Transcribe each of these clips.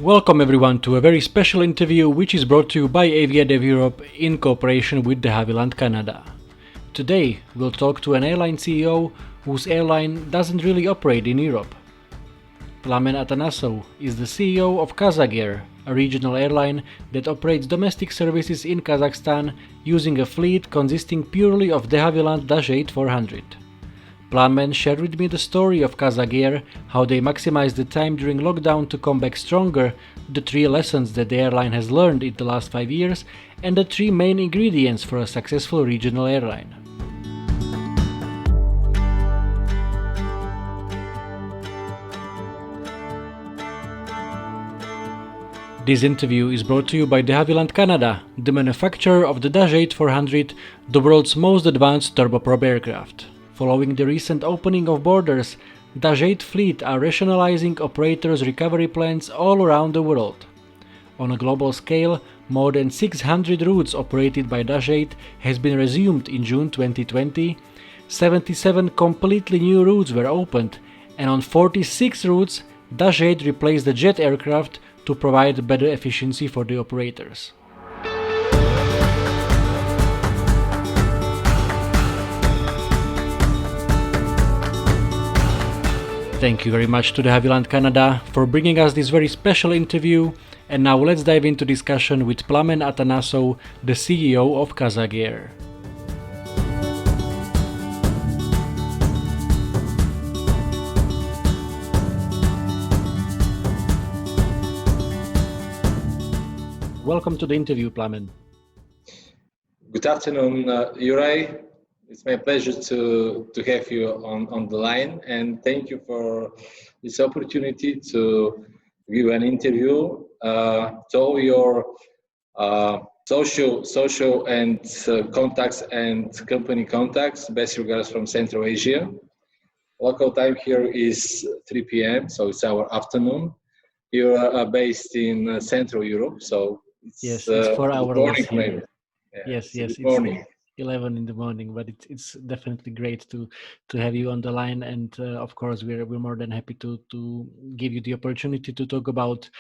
Welcome everyone to a very special interview which is brought to you by AviaDev Europe in cooperation with DeHavilland Canada. Today we'll talk to an airline CEO whose airline doesn't really operate in Europe. Plamen Atanasov is the CEO of Qazaq Air, a regional airline that operates domestic services in Kazakhstan using a fleet consisting purely of DeHavilland Dash 8-400. Plamen shared with me the story of Qazaq Air, how they maximized the time during lockdown to come back stronger, the 3 lessons that the airline has learned in the last 5 years, and the 3 main ingredients for a successful regional airline. This interview is brought to you by DeHavilland Canada, the manufacturer of the Dash 8-400, the world's most advanced turboprop aircraft. Following the recent opening of borders, Dash 8 fleet are rationalizing operators' recovery plans all around the world. On a global scale, more than 600 routes operated by Dash 8 has been resumed in June 2020, 77 completely new routes were opened, and on 46 routes, Dash 8 replaced the jet aircraft to provide better efficiency for the operators. Thank you very much to DeHavilland Canada for bringing us this very special interview, and now let's dive into discussion with Plamen Atanasov, the CEO of Qazaq Air. Welcome to the interview, Plamen. Good afternoon, Juraj. It's my pleasure to have you on the line, and thank you for this opportunity to give an interview to all your social and contacts and company contacts. Best regards from Central Asia. Local time here is 3 p.m., so it's our afternoon. You are based in Central Europe, so it's 4 hours here. Yeah, Yes, good morning. 11 in the morning, but it's definitely great to have you on the line, and of course we're more than happy to give you the opportunity to talk about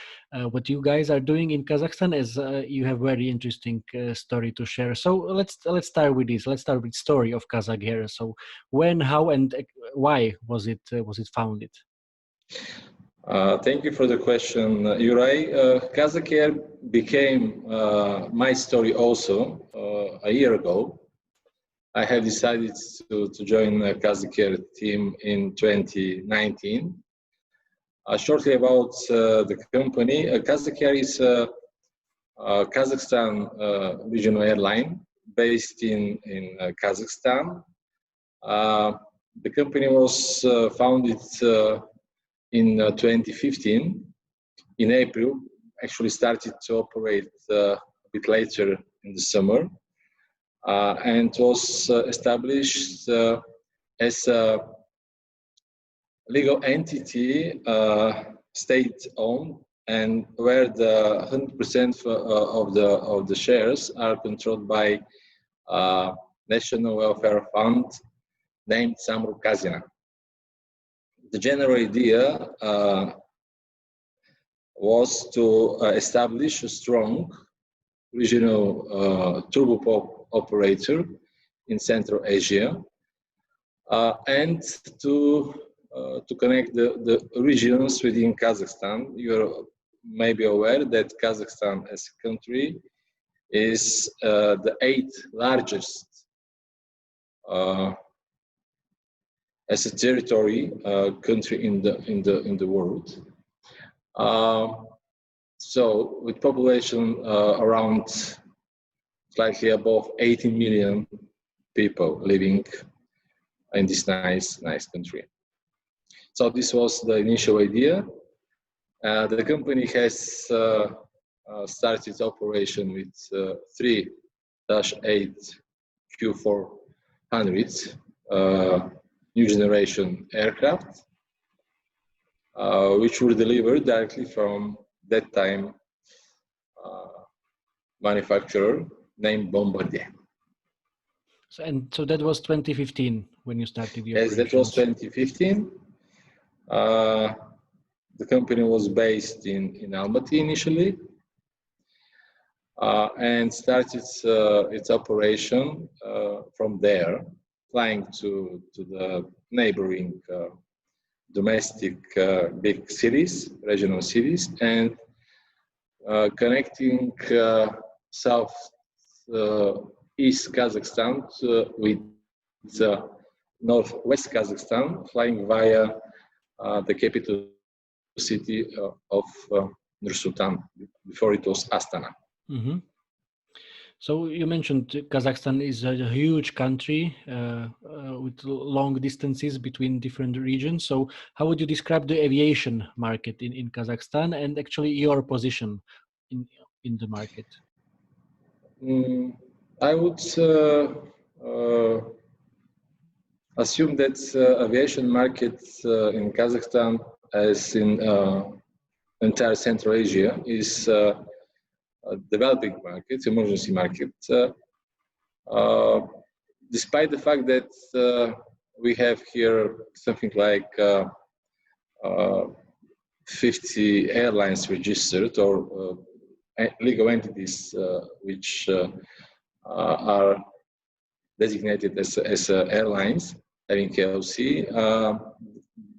what you guys are doing in Kazakhstan, as you have very interesting story to share. So let's start with this. Let's start with story of Qazaq Air. So when, how, and why was it founded? Thank you for the question, Juraj. Qazaq Air became my story also a year ago. I have decided to join the Qazaq Air team in 2019. Shortly about the company, Qazaq Air is a Kazakhstan regional airline based in Kazakhstan. The company was founded in 2015. In April, actually started to operate a bit later in the summer. And was established as a legal entity, state-owned, and where the 100% of the shares are controlled by National Welfare Fund named Samruk Kazina. The general idea was to establish a strong regional turboprop operator in Central Asia, and to connect the regions within Kazakhstan. You may be aware that Kazakhstan as a country is the 8th largest as a territory country in the world. So with population around slightly above 18 million people living in this nice country. So this was the initial idea. The company has started operation with 3 Dash 8 Q400 new generation aircraft, which were delivered directly from that time manufacturer named Bombardier. So that was 2015 when you started your Yes, that was 2015. the company was based in Almaty initially, and started its operation from there, flying to the neighboring domestic big cities, regional cities, and connecting south east Kazakhstan with northwest Kazakhstan, flying via the capital city of Nur-Sultan. Before it was Astana. Mm-hmm. So you mentioned Kazakhstan is a huge country with long distances between different regions. So how would you describe the aviation market in Kazakhstan and actually your position in the market? I would assume that aviation market in Kazakhstan, as in entire Central Asia, is a developing market, emergency market. Despite the fact that we have here something like 50 airlines registered or legal entities which are designated as airlines having KLC,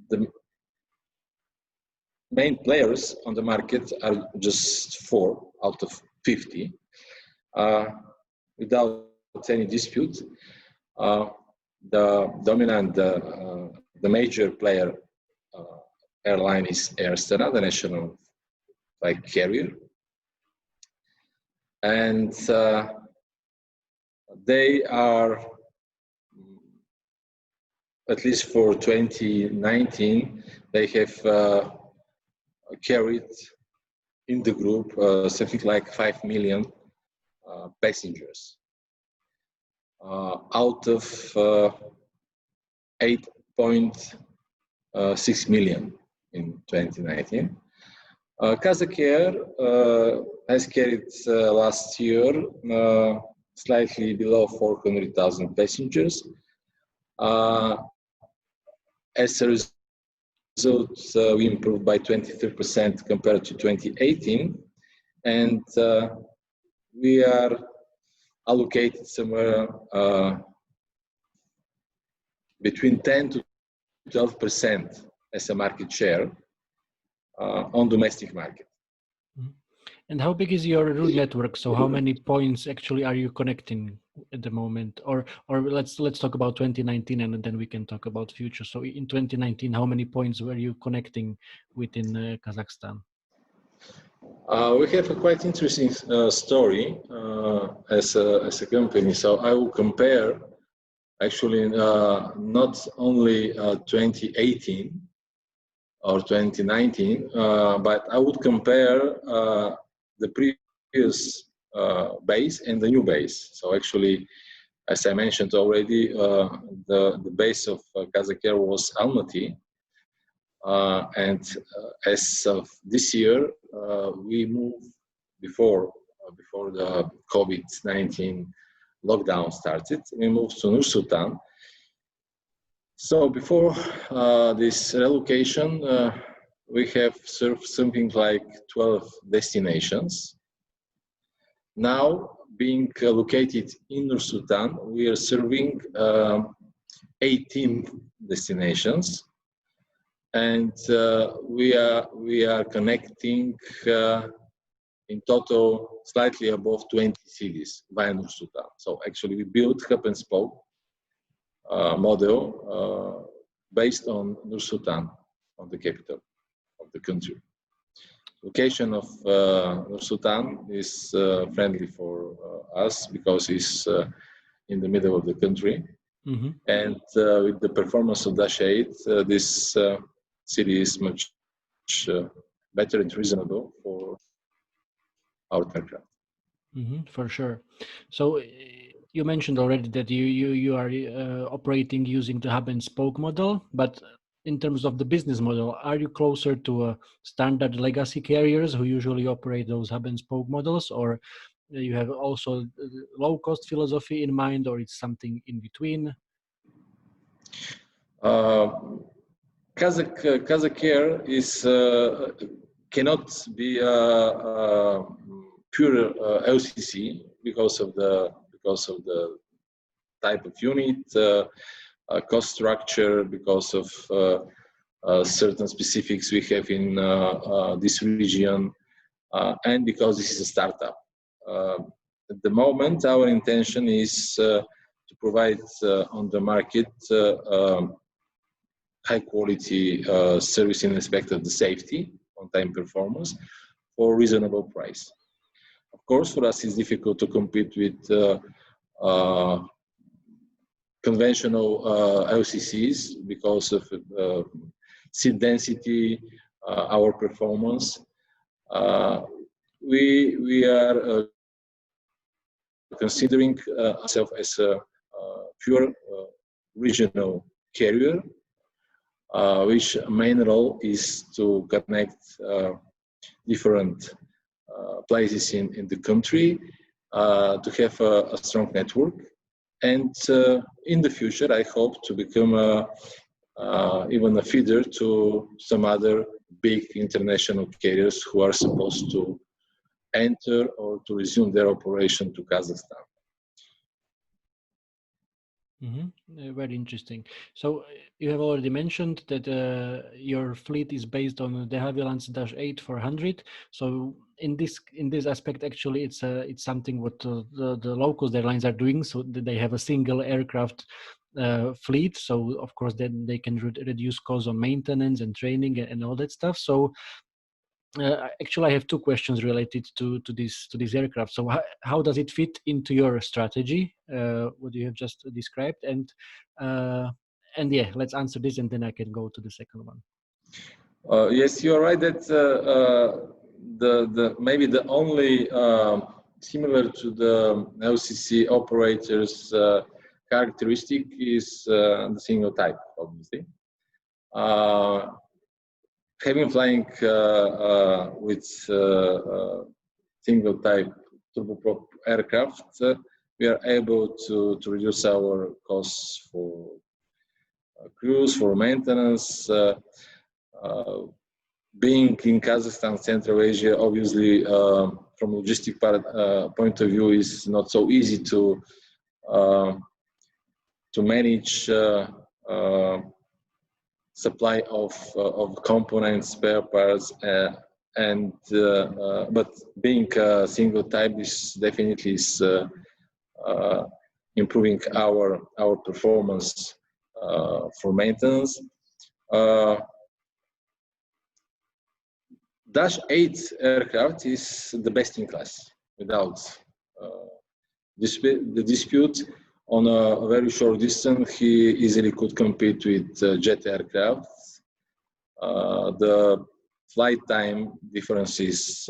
the main players on the market are just 4 out of 50. Without any dispute, the dominant, the major player airline is Air Astana, the national flight carrier, and they are, at least for 2019, they have carried in the group something like 5 million passengers out of 8.6 million in 2019. Qazaq Air has carried last year slightly below 400,000 passengers. As a result, we improved by 23% compared to 2018, and we are allocated somewhere between 10 to 12% as a market share on domestic market. And how big is your route network? So how many points actually are you connecting at the moment? Or let's talk about 2019 and then we can talk about future. So in 2019, how many points were you connecting within Kazakhstan? We have a quite interesting story as a company. So I will compare actually not only 2018 or 2019, but I would compare the previous base and the new base. So actually, as I mentioned already, the base of Qazaq Air was Almaty, and as of this year, we moved before the COVID-19 lockdown started. We moved to Nur-Sultan. So before this relocation, we have served something like 12 destinations. Now, being located in Nur-Sultan, we are serving 18 destinations, and we are connecting in total slightly above 20 cities via Nur-Sultan. So actually, we built hub and spoke model based on Nur-Sultan, on the capital of the country. Location of Nur-Sultan is friendly for us because it's in the middle of the country. Mm-hmm. And with the performance of Dash 8, this city is much better and reasonable for our aircraft. Mm-hmm, for sure. So you mentioned already that you are operating using the hub and spoke model, but in terms of the business model, are you closer to standard legacy carriers who usually operate those hub and spoke models, or you have also low cost philosophy in mind, or it's something in between? Kazakh Air is cannot be a pure LCC because of the type of unit, cost structure, because of certain specifics we have in this region, and because this is a startup. At the moment, our intention is to provide on the market high quality service in respect of the safety, on-time performance, for reasonable price. Of course, for us, it's difficult to compete with conventional LCCs because of seat density, our performance. We are considering ourselves as a pure regional carrier, which main role is to connect different places in the country, to have a strong network, and in the future I hope to become even a feeder to some other big international carriers who are supposed to enter or to resume their operation to Kazakhstan. Very interesting. So you have already mentioned that your fleet is based on the DeHavilland's Dash 8 400. So in this aspect, actually, it's something what the low-cost airlines are doing. So that they have a single aircraft fleet. So of course, then they can reduce costs on maintenance and training and all that stuff. So actually, I have two questions related to this aircraft. So how does it fit into your strategy? What you have just described, and yeah, let's answer this, and then I can go to the second one. Yes, you are right that the maybe the only similar to the LCC operators characteristic is the single type, obviously. Having flying with single type turboprop aircraft, we are able to reduce our costs for crews, for maintenance. Being in Kazakhstan, Central Asia, obviously from logistic point of view, is not so easy to manage supply of components, spare parts, and but being a single type is definitely improving our performance for maintenance. Dash 8 aircraft is the best in class, without the dispute. On a very short distance, he easily could compete with jet aircraft. The flight time difference is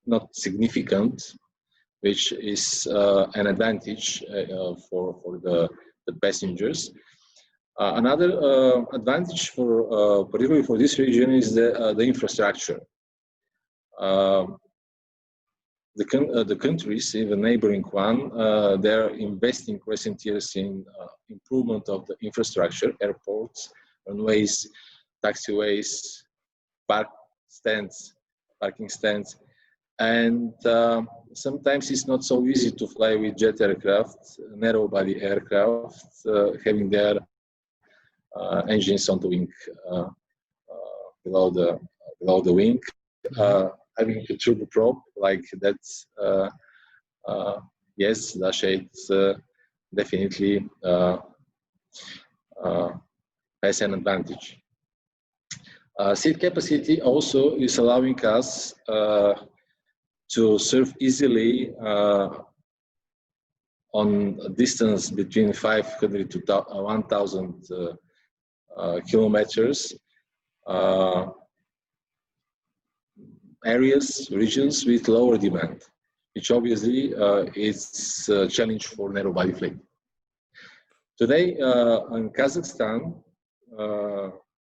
not significant, which is an advantage for the passengers. Another advantage for particularly for this region is the infrastructure. The countries, even neighboring one, they're investing recent years in improvement of the infrastructure, airports, runways, taxiways, parking stands, and sometimes it's not so easy to fly with jet aircraft, narrow-body aircraft, having their engines on the wing, below the wing. Having a turboprop like that, yes, Dash 8 definitely has an advantage. Seat capacity also is allowing us to serve easily on a distance between 500 to 1,000 kilometers. Areas, regions with lower demand, which obviously is a challenge for narrow-body fleet. Today in Kazakhstan,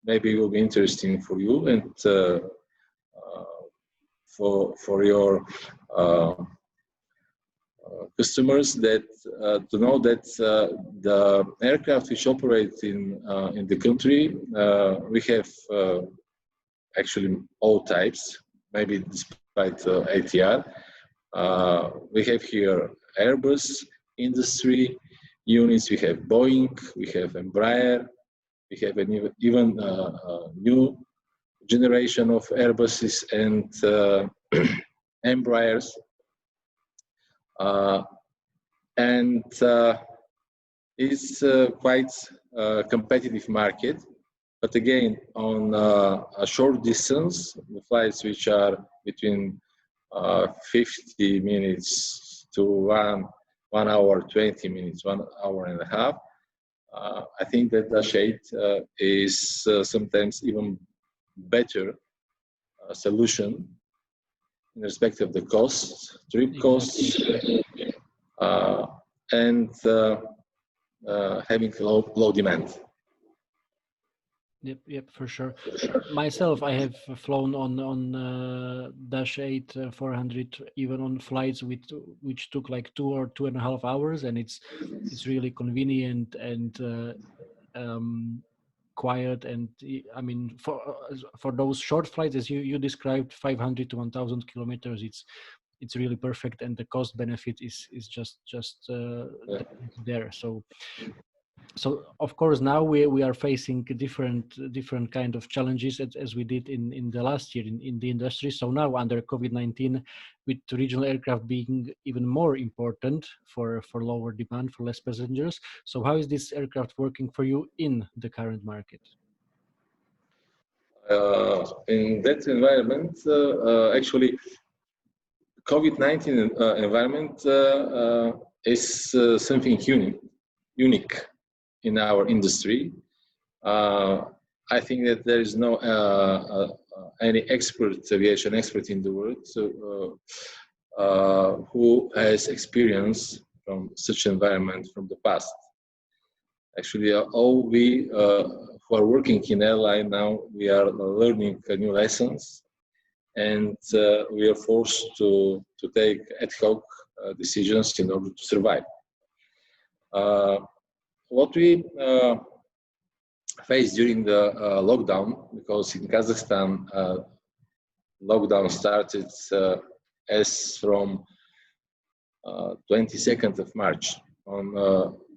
maybe it will be interesting for you and for your customers that to know that the aircraft which operate in the country, we have actually all types, maybe despite ATR. We have here Airbus industry units, we have Boeing, we have Embraer, we have an even new generation of Airbuses and Embraers. And it's quite a competitive market. But again, on a short distance, the flights which are between 50 minutes to 1 hour, 20 minutes, 1 hour and a half, I think that Dash 8 is sometimes even better solution in respect of the costs, trip costs, and having low demand. Yep, for sure. Myself, I have flown on Dash 8 400, even on flights which took like 2 or 2.5 hours, and it's really convenient and quiet. And I mean, for those short flights, as you described, 500 to 1,000 kilometers, it's really perfect, and the cost benefit is just there. So of course now we are facing different kind of challenges as we did in the last year in the industry. So now under COVID-19, with regional aircraft being even more important for lower demand, for less passengers. So how is this aircraft working for you in the current market? In that environment, actually, COVID-19 environment is something unique in our industry. I think that there is no any aviation expert in the world who has experience from such environment from the past. Actually, all we who are working in airline now, we are learning new lessons, and we are forced to take ad hoc decisions in order to survive. What we faced during the lockdown, because in Kazakhstan, lockdown started as from 22nd of March. On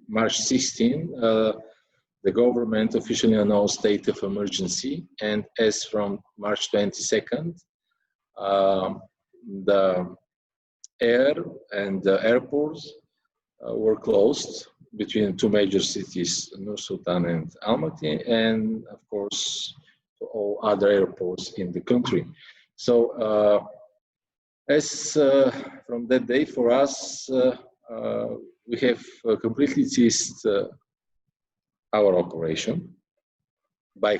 March 16, the government officially announced state of emergency, and as from March 22nd, the air and the airports were closed between two major cities, Nur Sultan and Almaty, and of course all other airports in the country. So as from that day for us, we have completely ceased our operation by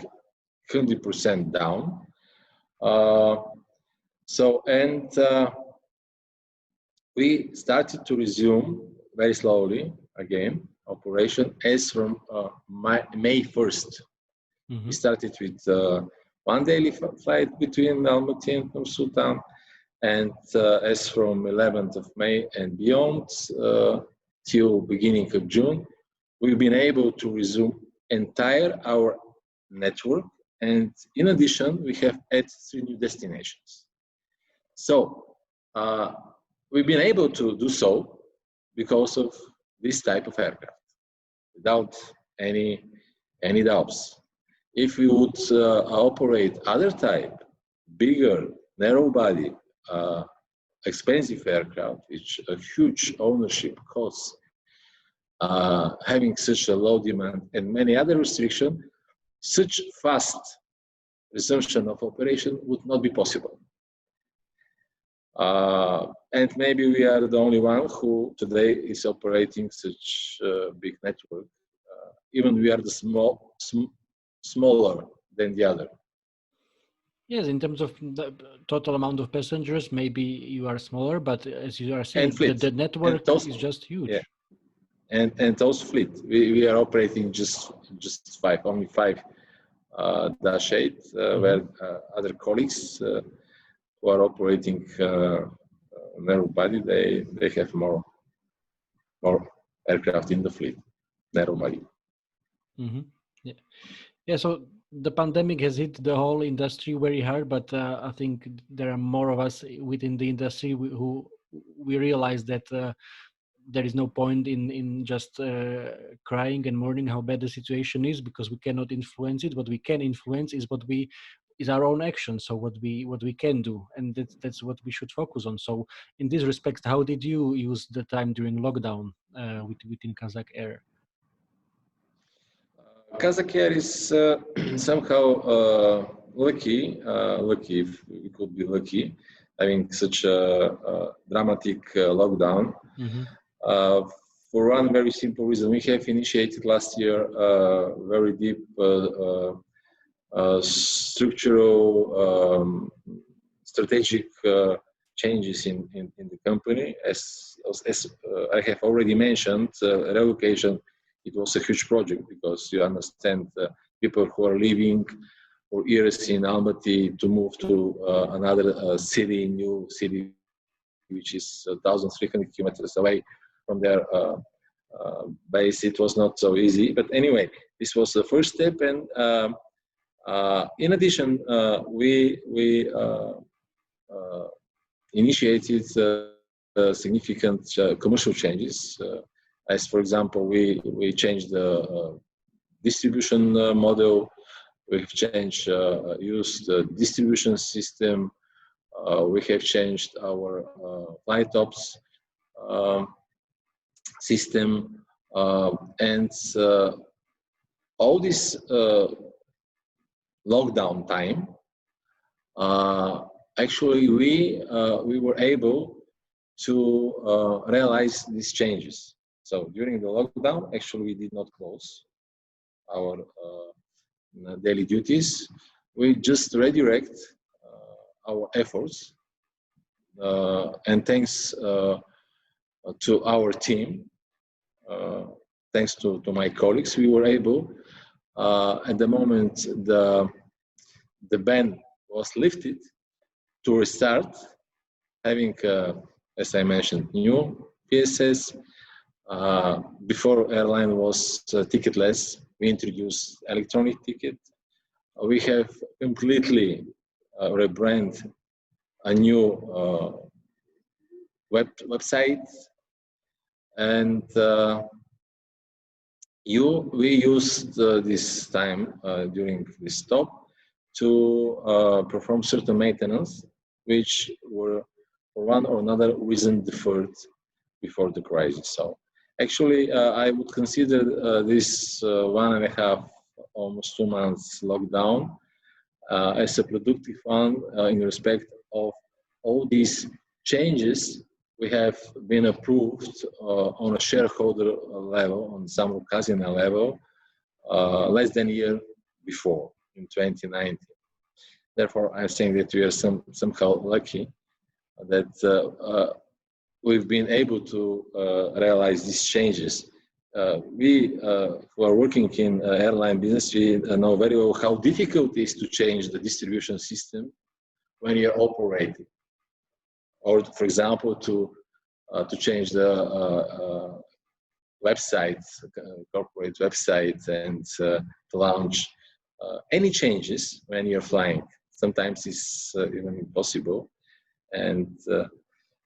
100% down. We started to resume very slowly again operation as from May 1st. Mm-hmm. We started with one daily flight between Almaty and Nur Sultan, and as from 11th of May and beyond till beginning of June, we've been able to resume entire our network, and in addition we have added 3 new destinations. So we've been able to do so because of this type of aircraft, without any doubts. If we would operate other type, bigger, narrow body, expensive aircraft, which a huge ownership costs, having such a low demand and many other restrictions, such fast resumption of operation would not be possible. And maybe we are the only one who today is operating such a big network. Even we are the smaller than the other. Yes, in terms of the total amount of passengers, maybe you are smaller, but as you are saying, the network is just huge. Yeah. And also fleet. We are operating just only five Dash 8, where other colleagues who are operating narrow body, they have more or aircraft in the fleet, narrow body. Mm-hmm. Yeah. Yeah. So the pandemic has hit the whole industry very hard, but I think there are more of us within the industry who we realize that there is no point in just crying and mourning how bad the situation is, because we cannot influence it. What we can influence is our own action. So what we can do, and that's what we should focus on. So in this respect, how did you use the time during lockdown within Kazakh Air? Kazakh Air is somehow lucky if we could be lucky, having such a dramatic lockdown. Mm-hmm. For one very simple reason, we have initiated last year very deep structural, strategic changes in the company. As I have already mentioned, relocation, it was a huge project, because you understand people who are living for years in Almaty to move to another new city, which is 1,300 kilometers away from their base. It was not so easy. But anyway, this was the first step. And in addition, we initiated significant commercial changes. As for example, we changed the distribution model. We've changed, used the distribution system. We have changed our flight ops system, and all this lockdown time. Actually, we were able to realize these changes. So during the lockdown, actually, we did not close our daily duties. We just redirect our efforts, and thanks to our team, thanks to my colleagues, we were able, at the moment the ban was lifted, to restart having, as I mentioned, new PSS. Before airline was ticketless, we introduced electronic ticket. We have completely rebranded a new website, and we used this time during this stop to perform certain maintenance, which were for one or another reason deferred before the crisis. So actually, I would consider this 1.5, almost 2 months lockdown as a productive one in respect of all these changes we have been approved on a shareholder level, on Samruk-Kazyna level, less than a year before, in 2019. Therefore, I'm saying that we are somehow lucky that we've been able to realize these changes. We who are working in airline business, we know very well how difficult it is to change the distribution system when you're operating. Or, for example, to change the website, corporate website, and to launch any changes when you're flying. Sometimes it's even impossible. And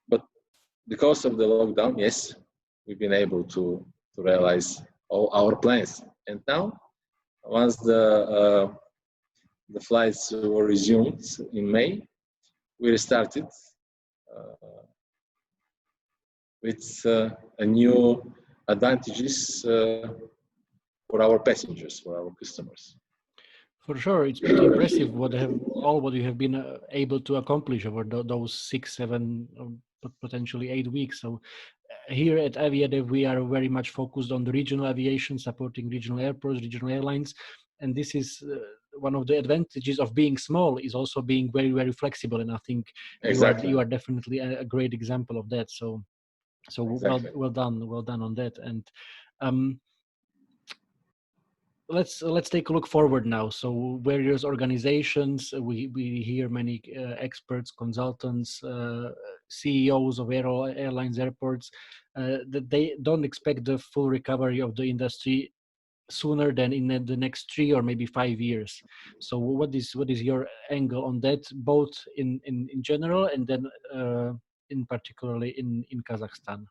but because of the lockdown, yes, we've been able to realize all our plans. And now, once the flights were resumed in May, we restarted with a new advantages for our passengers, for our customers. For sure, it's pretty impressive what you have been able to accomplish over those 6, 7, or potentially 8 weeks. So here at AviaDev, we are very much focused on the regional aviation, supporting regional airports, regional airlines, and this is one of the advantages of being small, is also being very, very flexible. And I think Exactly. you are definitely a great example of that. So exactly. well done on that. And let's take a look forward now. So various organizations, we hear many experts, consultants, CEOs of airlines, airports. that they don't expect the full recovery of the industry sooner than in the next 3 or maybe 5 years. So what is your angle on that, both in general and then in particularly in Kazakhstan?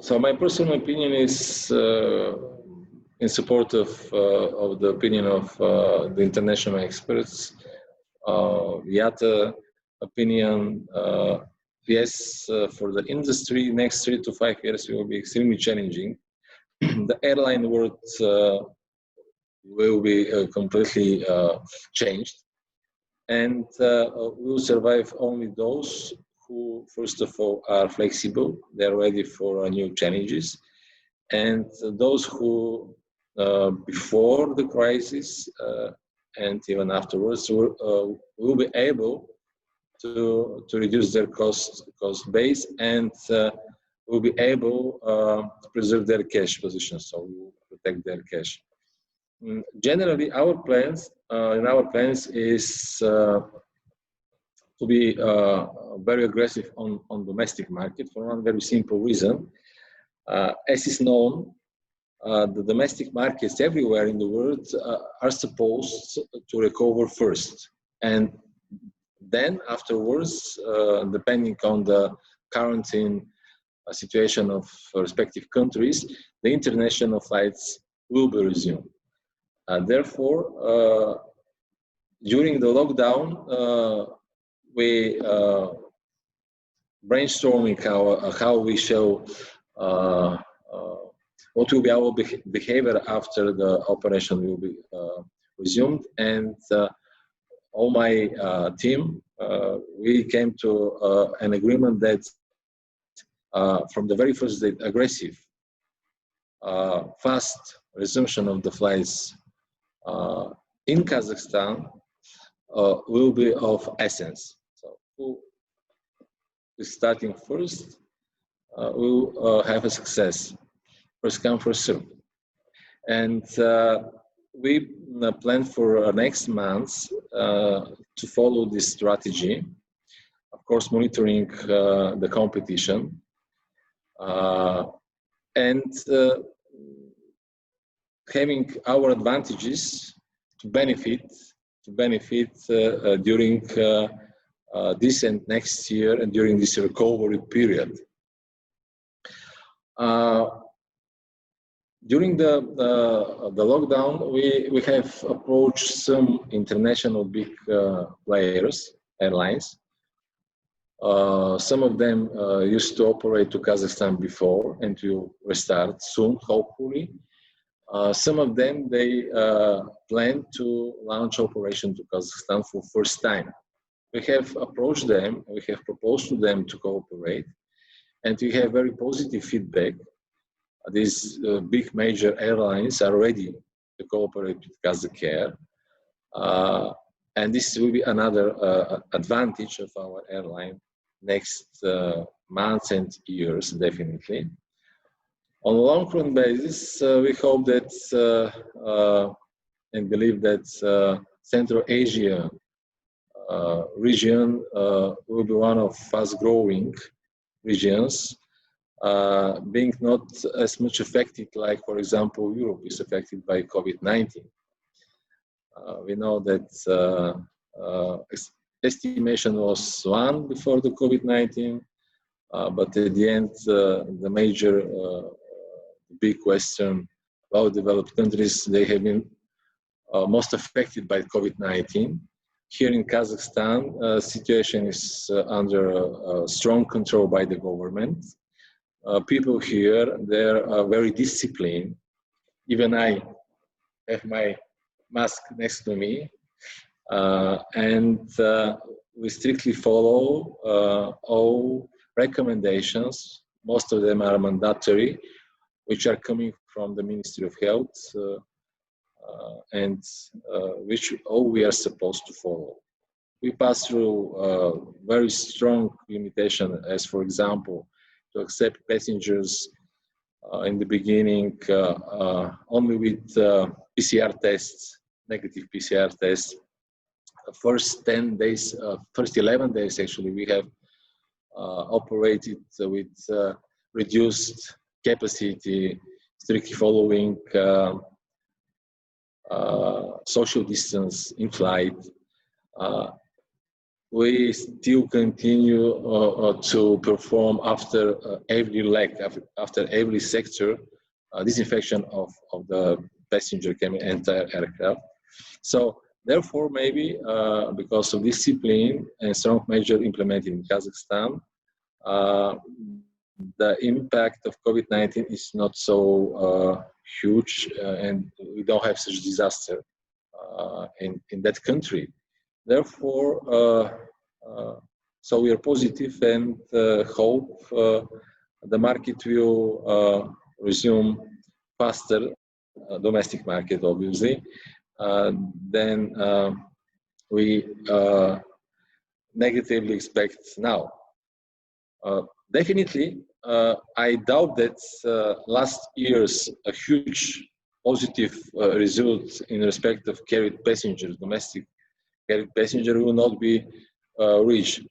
So my personal opinion is in support of the opinion of the international experts. IATA opinion, yes, for the industry, next 3 to 5 years will be extremely challenging. The airline world will be completely changed, and will survive only those who, first of all, are flexible, they're ready for new challenges, and those who, before the crisis and even afterwards, will be able to reduce their cost base and will be able to preserve their cash position, so will protect their cash. Generally, our plans is to be very aggressive on domestic market for one very simple reason. As is known, the domestic markets everywhere in the world are supposed to recover first, and then afterwards, depending on the quarantine situation of respective countries, the international flights will be resumed. Therefore, during the lockdown, we brainstorming how we shall what will be our behavior after the operation will be resumed, and all my team, we came to an agreement that from the very first day, aggressive, fast resumption of the flights in Kazakhstan will be of essence. So who is starting first will have a success. First come, first serve. And we plan for next month to follow this strategy. Of course, monitoring the competition and having our advantages to benefit during this and next year and during this recovery period. During the lockdown, we have approached some international big players, airlines. Some of them used to operate to Kazakhstan before and will restart soon, hopefully. Some of them, they plan to launch operation to Kazakhstan for first time. We have approached them, we have proposed to them to cooperate, and we have very positive feedback. These big major airlines are ready to cooperate with Qazaq Air. And this will be another advantage of our airline next months and years, definitely. On a long-run basis, we hope that and believe that Central Asia region will be one of fast-growing regions, being not as much affected like, for example, Europe is affected by COVID-19. We know that estimation was 1 before the COVID-19, but at the end, the major big Western well-developed countries, they have been most affected by COVID-19. Here in Kazakhstan, situation is under strong control by the government. People here, they're very disciplined. Even I have my mask next to me, and we strictly follow all recommendations. Most of them are mandatory, which are coming from the Ministry of Health, and which all we are supposed to follow. We pass through very strong limitation, as for example, to accept passengers in the beginning only with PCR tests, negative PCR tests. First 10 days, first 11 days actually, we have operated with reduced capacity, strictly following social distance in flight. We still continue to perform after every leg, after every sector, disinfection of the passenger cabin, entire aircraft. So therefore, maybe because of discipline and strong measure implemented in Kazakhstan, the impact of COVID-19 is not so huge, and we don't have such disaster in that country. Therefore, so we are positive and hope the market will resume faster, domestic market obviously, than we negatively expect now. Definitely, I doubt that last year's a huge positive result in respect of carried passengers, domestic carried passenger will not be reached.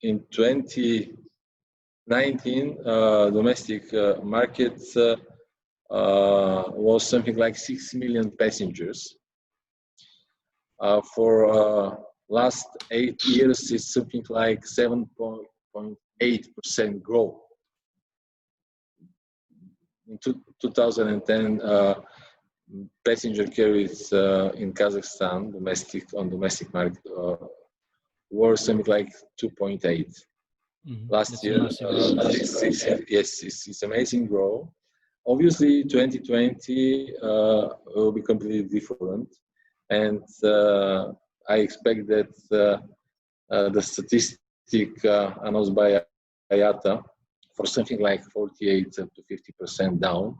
In 2019, domestic market was something like 6 million passengers. For last 8 years, it's something like 7.8% growth. In 2010, passenger carries in Kazakhstan, domestic market, were something like 2.8. Last year, it's amazing growth. Obviously, 2020 will be completely different, and I expect that the statistic announced by IATA for something like 48 to 50% down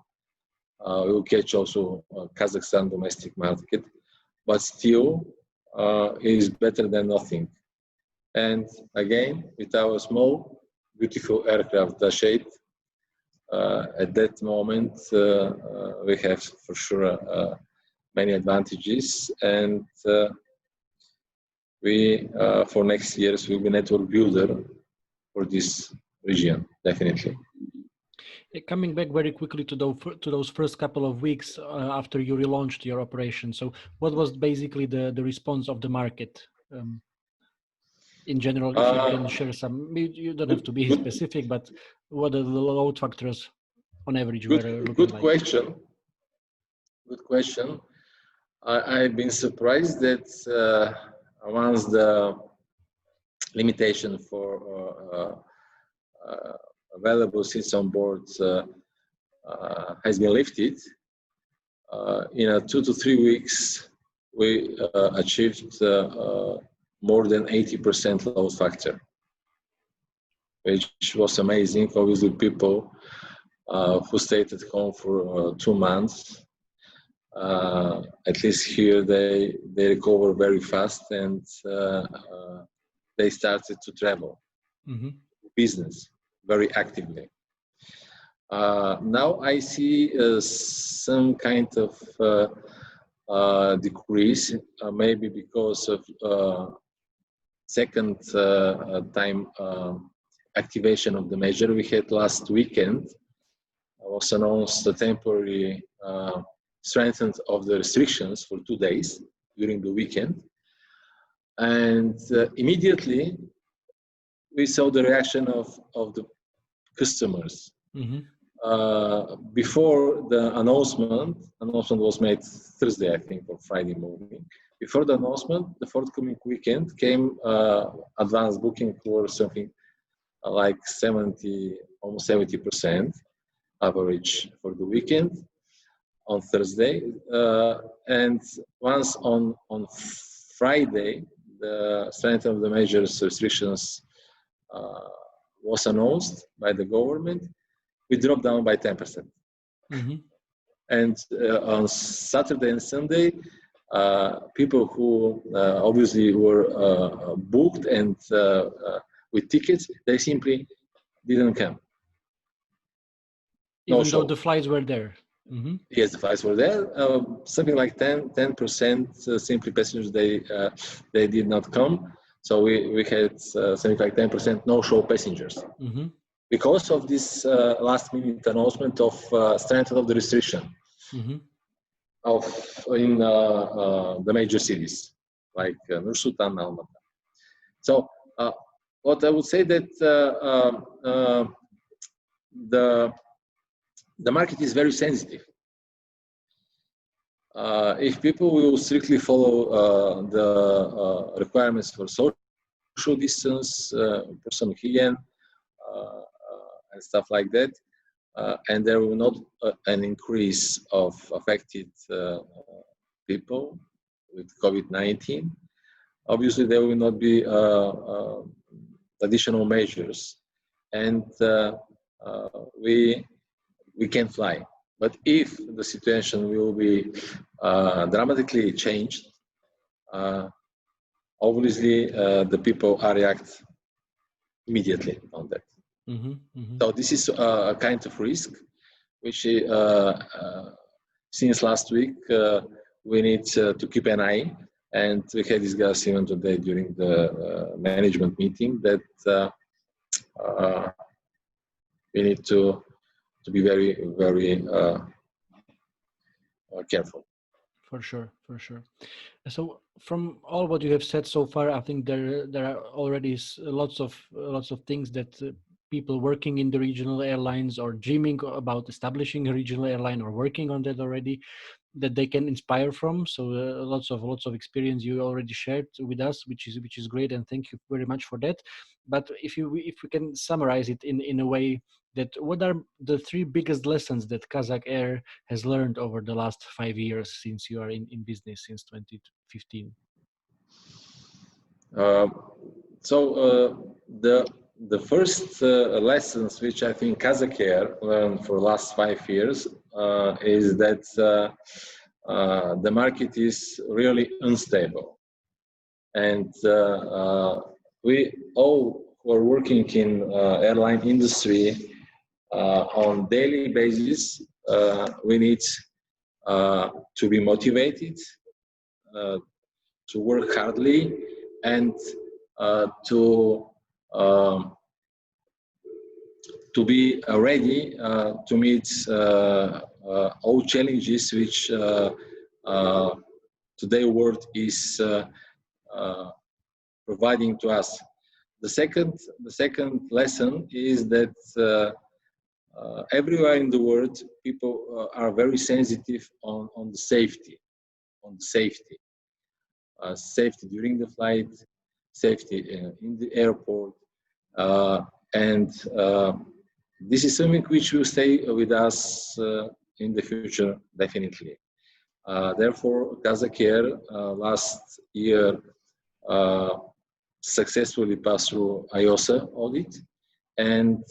will catch also Kazakhstan domestic market, but still it is better than nothing. And again, with our small, beautiful aircraft Dash 8, at that moment we have for sure many advantages, and we for next years will be network builder for this region, definitely. Coming back very quickly to those first couple of weeks after you relaunched your operation, so what was basically the response of the market? In general, if you can share some, you don't have to be specific, but what are the load factors on average were looking good like? Question. Good question. I've been surprised that once the limitation for available seats on board has been lifted, in 2 to 3 weeks, we achieved more than 80% load factor, which was amazing. Obviously, people who stayed at home for 2 months, at least here, they recover very fast, and they started to travel, business, very actively. Now I see some kind of decrease, maybe because of second time activation of the measure we had last weekend. Was announced a temporary strengthening of the restrictions for 2 days during the weekend, and immediately we saw the reaction of the customers. Before the announcement was made Thursday, I think, or Friday morning. Before the announcement, the forthcoming weekend came advanced booking for something like almost 70% average for the weekend on Thursday. And once on Friday, the strength of the measures restrictions was announced by the government, we dropped down by 10%. And on Saturday and Sunday, people who obviously were booked and with tickets, they simply didn't come. Even though the flights were there. Yes, the flights were there. Something like 10% simply passengers, they did not come. So we had something like 10% no-show passengers because of this last-minute announcement of strengthening of the restriction of in the major cities like Nur-Sultan, Almaty. So what I would say that the market is very sensitive. If people will strictly follow the requirements for social distance, personal hygiene, and stuff like that, and there will not an increase of affected people with COVID-19, obviously there will not be additional measures, and we can fly. But if the situation will be dramatically changed, obviously the people are react immediately on that. So this is a kind of risk, which since last week we need to keep an eye, and we had discussed even today during the management meeting that we need to be very, very careful. For sure. So from all what you have said so far, I think there are already lots of things that people working in the regional airlines or dreaming about establishing a regional airline or working on that already, that they can inspire from. So lots of experience you already shared with us, which is great, and thank you very much for that. But if we can summarize it in a way, that what are the 3 biggest lessons that Qazaq Air has learned over the last 5 years since you are in business since 2015? So the first lessons which I think Qazaq Air learned for the last 5 years is that the market is really unstable, and we all who are working in airline industry on daily basis, we need to be motivated, to work hardly, and to be ready to meet all challenges which today world is providing to us. The second lesson is that everywhere in the world, people are very sensitive on the safety, safety during the flight, safety in the airport, and this is something which will stay with us in the future, definitely. Therefore, Qazaq Air last year successfully passed through IOSA audit, and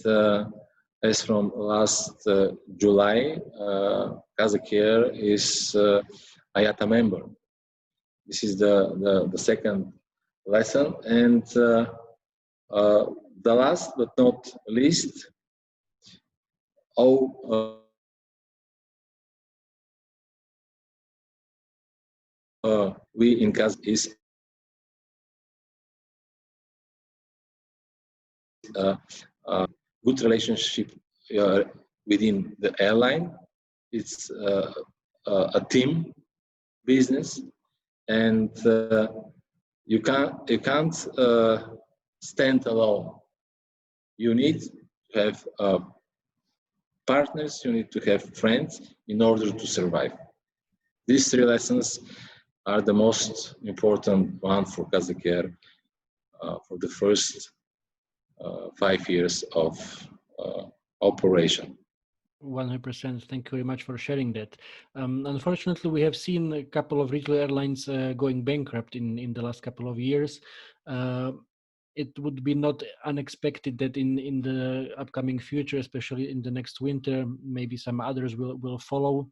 as from last July, Qazaq Air is IATA member. This is the second lesson, and the last but not least, all we in Qazaq is good relationship within the airline. It's a team business, and you can't stand alone. You need to have partners, you need to have friends in order to survive. These 3 lessons are the most important one for Qazaq Air for the first 5 years of operation. 100%. Thank you very much for sharing that. Unfortunately, we have seen a couple of regional airlines going bankrupt in the last couple of years. It would be not unexpected that in the upcoming future, especially in the next winter, maybe some others will follow,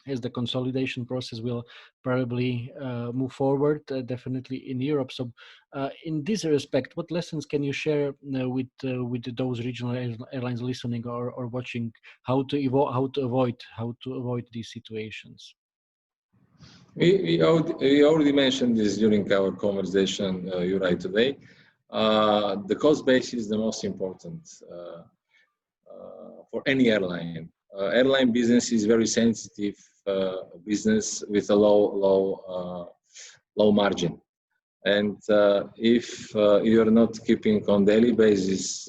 as the consolidation process will probably move forward, definitely in Europe. So in this respect, what lessons can you share with those regional airlines listening or watching, how to avoid these situations? We already mentioned this during our conversation, Juraj, today. The cost base is the most important for any airline. Airline business is very sensitive business with a low margin. And if you are not keeping on daily basis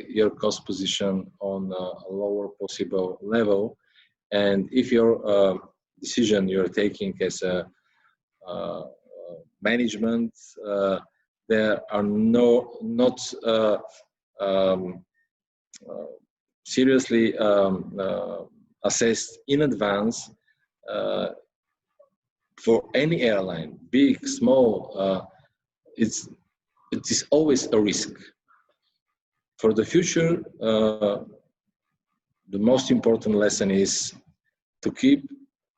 your cost position on a lower possible level, and if your decision you're taking as a management, there are not um, seriously assessed in advance for any airline, big, small, it is always a risk. For the future, the most important lesson is to keep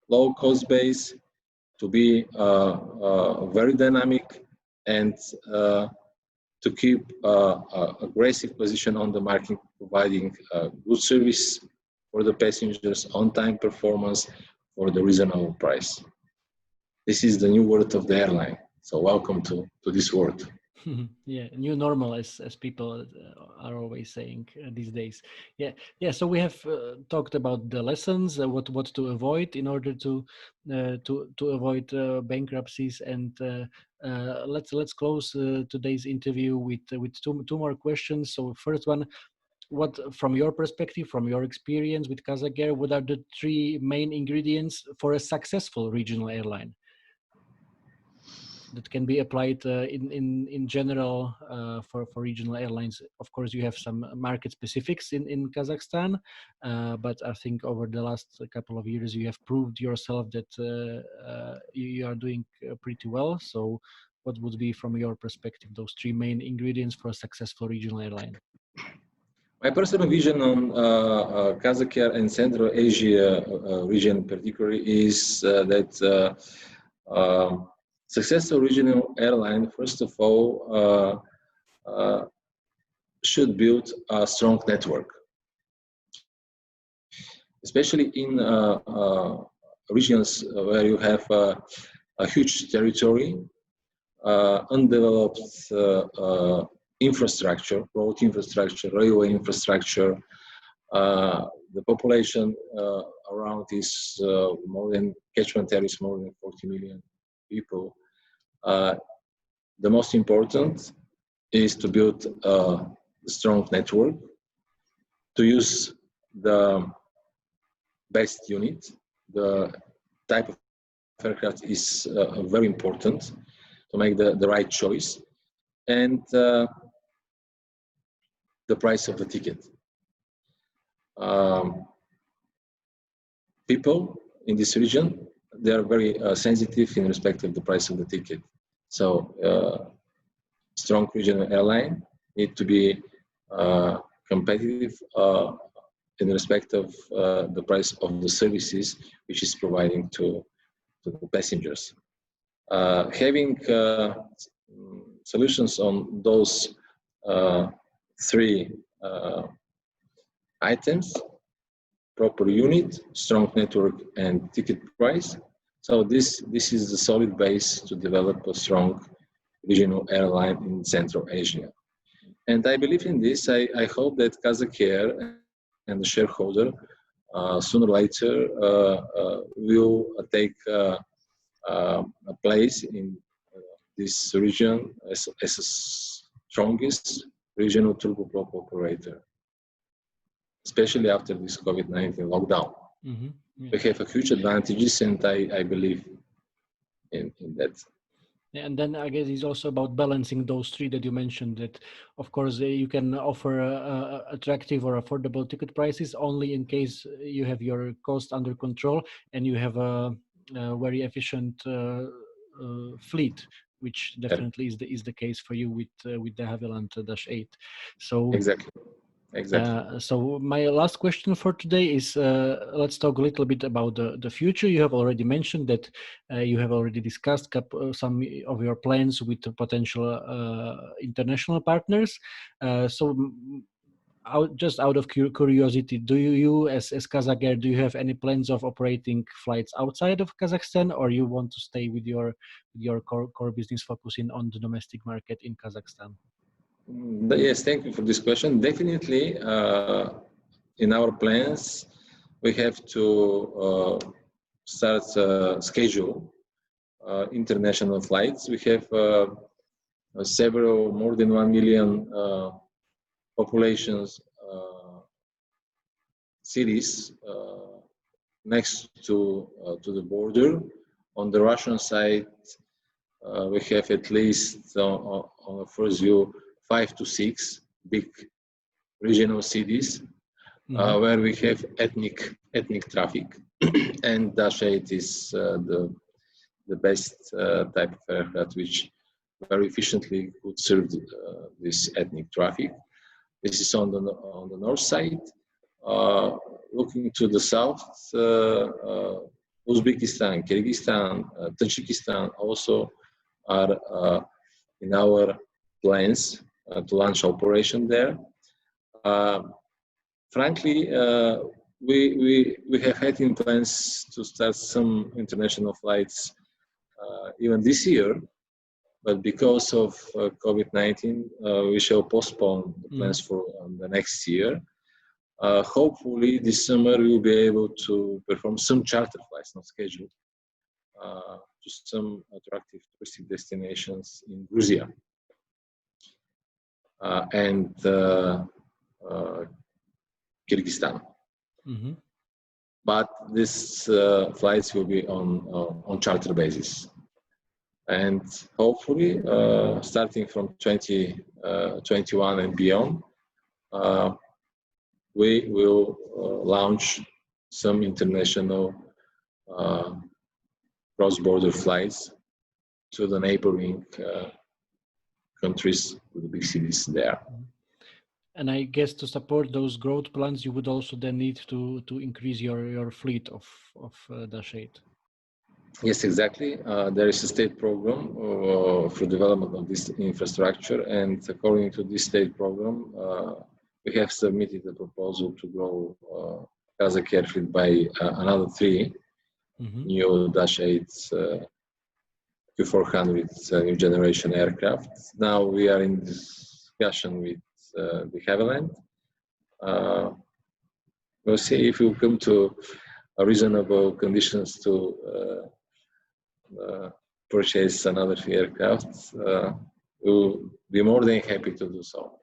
low cost base, to be very dynamic, and to keep aggressive position on the market, providing good service for the passengers, on-time performance for the reasonable price. This is the new world of the airline. So welcome to this world. Yeah, new normal, as people are always saying these days. Yeah. So we have talked about the lessons, what to avoid in order to avoid bankruptcies, and let's close today's interview with two more questions. So first one, what, from your perspective, from your experience with Qazaq Air, what are the three main ingredients for a successful regional airline that can be applied in general for regional airlines? Of course, you have some market specifics in Kazakhstan, but I think over the last couple of years you have proved yourself that you are doing pretty well. So what would be, from your perspective, those three main ingredients for a successful regional airline? My personal vision on Kazakh Air and Central Asia region in particular is that successful regional airline, first of all, should build a strong network, especially in regions where you have a huge territory, undeveloped infrastructure, road infrastructure, railway infrastructure. The population around is catchment area is more than 40 million people. The most important is to build a strong network, to use the best unit. The type of aircraft is very important to make the right choice, and the price of the ticket. People in this region, they are very sensitive in respect of the price of the ticket. So strong regional airline need to be competitive in respect of the price of the services which is providing to the passengers. Having solutions on those three items: proper unit, strong network, and ticket price. So this is the solid base to develop a strong regional airline in Central Asia. And I believe in this. I hope that Qazaq Air and the shareholder sooner or later will take a place in this region as the strongest regional turboprop operator, especially after this COVID-19 lockdown. Mm-hmm. Yeah. We have a huge advantages, and I believe in that. Yeah, and then I guess it's also about balancing those three that you mentioned. That, of course, you can offer attractive or affordable ticket prices only in case you have your cost under control and you have a very efficient fleet, which definitely is the case for you with the DeHavilland Dash 8. So exactly. So my last question for today is, let's talk a little bit about the future. You have already mentioned that you have already discussed some of your plans with potential international partners. So Just out of curiosity, do you as Kazakh Air, do you have any plans of operating flights outside of Kazakhstan, or you want to stay with your core business focusing on the domestic market in Kazakhstan? Yes, thank you for this question. Definitely, in our plans, we have to start schedule international flights. We have several, more than 1 million populations cities next to the border. On the Russian side, we have at least on the first view 5 to 6 big regional cities where we have ethnic traffic, and Dash 8 is the best type of aircraft which very efficiently could serve this ethnic traffic. This is on the north side. Looking to the south, Uzbekistan, Kyrgyzstan, Tajikistan also are in our plans to launch operation there. Frankly, we have had in plans to start some international flights even this year, but because of COVID-19, we shall postpone the plans for the next year. Hopefully this summer we will be able to perform some charter flights, not scheduled, to some attractive touristic destinations in Georgia and Kyrgyzstan. But these flights will be on charter basis. And hopefully, starting from 2021 and beyond, we will launch some international cross-border flights to the neighboring countries with the big cities there. And I guess to support those growth plans, you would also then need to increase your fleet of Dash 8. Yes, exactly. There is a state program for development of this infrastructure, and according to this state program, we have submitted a proposal to grow Kazakh Air fleet by another 3 new Dash 8 Q400 new generation aircraft. Now we are in discussion with DeHavilland. We'll see if we come to reasonable conditions to purchase another aircraft. We'll be more than happy to do so.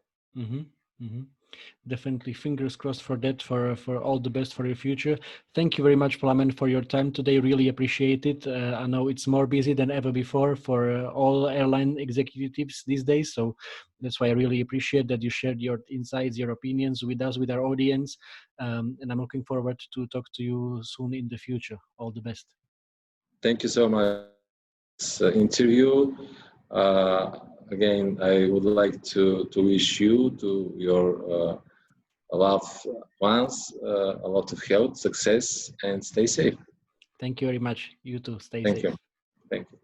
Definitely, fingers crossed for that, for all the best for your future. Thank you very much, Plamen, for your time today. Really appreciate it. I know it's more busy than ever before for all airline executives these days, so that's why I really appreciate that you shared your insights, your opinions with us, with our audience, and I'm looking forward to talk to you soon in the future. All the best. Thank you so much for this interview. Again, I would like to wish you, to your loved ones, a lot of health, success, and stay safe. Thank you very much. You too. Stay safe. Thank you. Thank you.